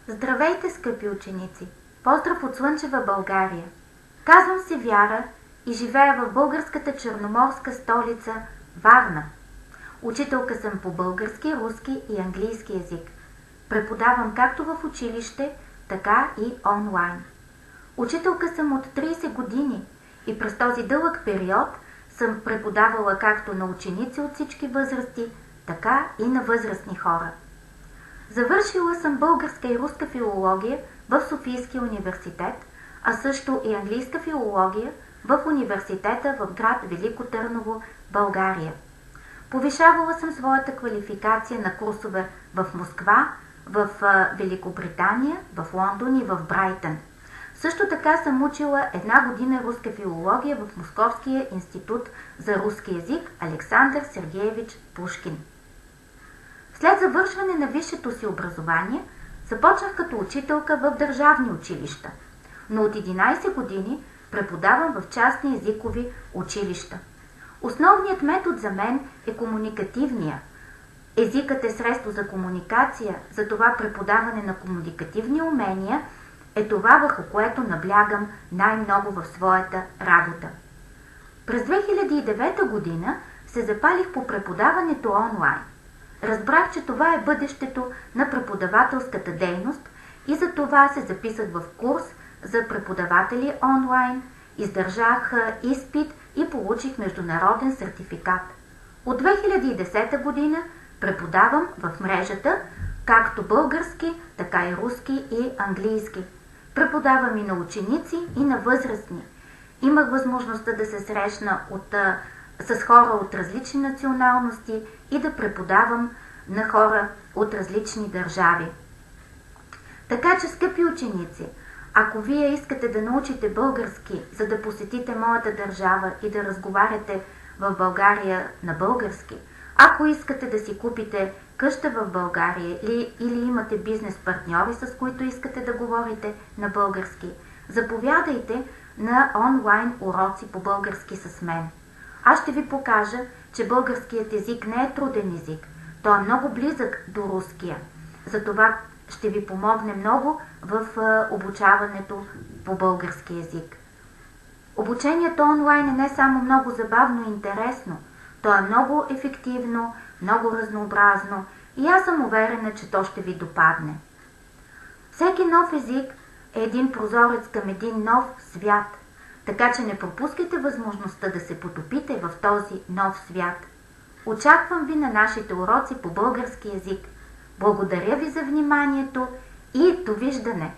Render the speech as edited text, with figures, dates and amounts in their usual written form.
Здравейте, скъпи ученици! Поздрав от слънчева България! Казвам се Вяра и живея в българската черноморска столица Варна. Учителка съм по български, руски и английски език. Преподавам както в училище, така и онлайн. Учителка съм от 30 години и през този дълъг период съм преподавала както на ученици от всички възрасти, така и на възрастни хора. Завършила съм българска и руска филология в Софийския университет, а също и английска филология в университета в град Велико Търново, България. Повишавала съм своята квалификация на курсове в Москва, в Великобритания, в Лондон и в Брайтън. Също така съм учила 1 година руска филология в Московския институт за руски език Александър Сергеевич Пушкин. След завършване на висшето си образование, започнах като учителка в държавни училища, но от 11 години преподавам в частни езикови училища. Основният метод за мен е комуникативния. Езикът е средство за комуникация, затова преподаване на комуникативни умения е това, върху което наблягам най-много в своята работа. През 2009 година се запалих по преподаването онлайн. Разбрах, че това е бъдещето на преподавателската дейност и за това се записах в курс за преподаватели онлайн, издържах изпит и получих международен сертификат. От 2010 година преподавам в мрежата както български, така и руски и английски. Преподавам и на ученици, и на възрастни. Имах възможността да се срещна с хора от различни националности и да преподавам на хора от различни държави. Така че, скъпи ученици, ако вие искате да научите български, за да посетите моята държава и да разговаряте в България на български, ако искате да си купите къща в България или имате бизнес партньори, с които искате да говорите на български, заповядайте на онлайн уроци по български с мен. Аз ще ви покажа, че българският език не е труден език. Той е много близък до руския. Затова ще ви помогне много в обучаването по български език. Обучението онлайн е не само много забавно и интересно, то е много ефективно, много разнообразно и аз съм уверена, че то ще ви допадне. Всеки нов език е един прозорец към един нов свят, така че не пропускайте възможността да се потопите в този нов свят. Очаквам ви на нашите уроци по български език. Благодаря ви за вниманието и довиждане!